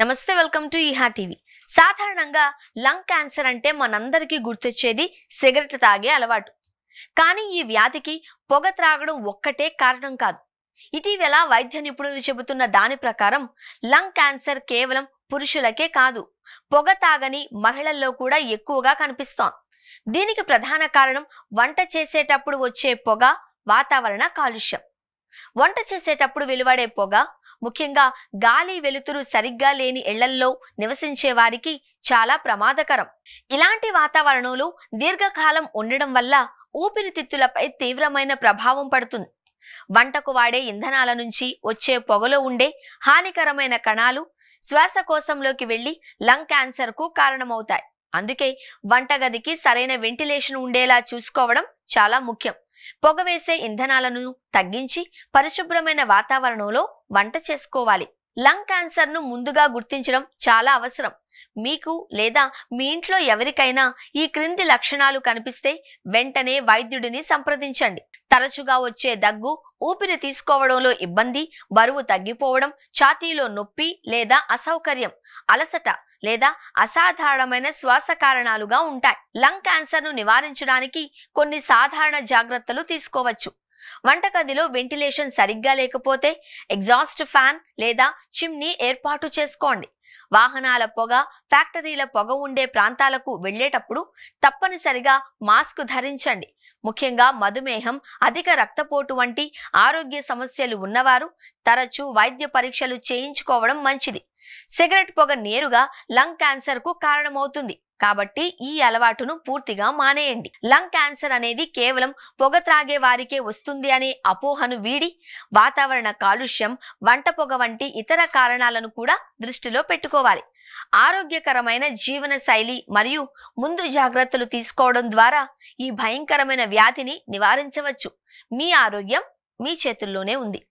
నమస్తే, welcome to ఈహా TV. సాధారణంగా lung cancer అంటే మనందరికీ గుర్తొచ్చేది సిగరెట్ తాగే అలవాటు. కానీ ఈ వ్యాధికి పొగ త్రాగడం ఒక్కటే కారణం కాదు. ఇటీవల వైద్య నిపుణులు చెబుతున్న దాని ప్రకారం లంగ్ క్యాన్సర్ కేవలం పురుషులకే కాదు, పొగ తాగని మహిళల్లో కూడా ఎక్కువగా కనిపిస్తోంది. దీనికి ప్రధాన కారణం వంట చేసేటప్పుడు వచ్చే పొగ, వాతావరణ కాలుష్యం. వంట చేసేటప్పుడు వెలువడే పొగ, ముఖ్యంగా గాలి వెలుతురు సరిగ్గా లేని ఇళ్లల్లో నివసించే వారికి చాలా ప్రమాదకరం. ఇలాంటి వాతావరణంలో దీర్ఘకాలం ఉండడం వల్ల ఊపిరితిత్తులపై తీవ్రమైన ప్రభావం పడుతుంది. వంటకు వాడే ఇంధనాల నుంచి వచ్చే పొగలో ఉండే హానికరమైన కణాలు శ్వాసకోశంలోకి వెళ్లి లంగ్ క్యాన్సర్ కు కారణమవుతాయి. అందుకే వంటగదికి సరైన వెంటిలేషన్ ఉండేలా చూసుకోవడం చాలా ముఖ్యం. పొగ వేసే ఇంధనాలను తగ్గించి పరిశుభ్రమైన వాతావరణంలో వంట చేసుకోవాలి. లంగ్ క్యాన్సర్ ను ముందుగా గుర్తించడం చాలా అవసరం. మీకు లేదా మీ ఇంట్లో ఎవరికైనా ఈ క్రింది లక్షణాలు కనిపిస్తే వెంటనే వైద్యుడిని సంప్రదించండి. తరచుగా వచ్చే దగ్గు, ఊపిరి తీసుకోవడంలో ఇబ్బంది, బరువు తగ్గిపోవడం, ఛాతీలో నొప్పి లేదా అసౌకర్యం, అలసట లేదా అసాధారణమైన శ్వాస కారణాలుగా ఉంటాయి. లంగ్ క్యాన్సర్ ను నివారించడానికి కొన్ని సాధారణ జాగ్రత్తలు తీసుకోవచ్చు. వంటగదిలో వెంటిలేషన్ సరిగ్గా లేకపోతే ఎగ్జాస్ట్ ఫ్యాన్ లేదా చిమ్నీ ఏర్పాటు చేసుకోండి. వాహనాల పొగ, ఫ్యాక్టరీల పొగ ఉండే ప్రాంతాలకు వెళ్లేటప్పుడు తప్పనిసరిగా మాస్క్ ధరించండి. ముఖ్యంగా మధుమేహం, అధిక రక్తపోటు వంటి ఆరోగ్య సమస్యలు ఉన్నవారు తరచూ వైద్య పరీక్షలు చేయించుకోవడం మంచిది. సిగరెట్ పొగ నేరుగా లంగ్ క్యాన్సర్ కు కారణమవుతుంది కాబట్టి ఈ అలవాటును పూర్తిగా మానేయండి. లంగ్ క్యాన్సర్ అనేది కేవలం పొగ త్రాగే వారికే వస్తుంది అనే అపోహను వీడి వాతావరణ కాలుష్యం, వంట పొగ వంటి ఇతర కారణాలను కూడా దృష్టిలో పెట్టుకోవాలి. ఆరోగ్యకరమైన జీవన శైలి మరియు ముందు జాగ్రత్తలు తీసుకోవడం ద్వారా ఈ భయంకరమైన వ్యాధిని నివారించవచ్చు. మీ ఆరోగ్యం మీ చేతుల్లోనే ఉంది.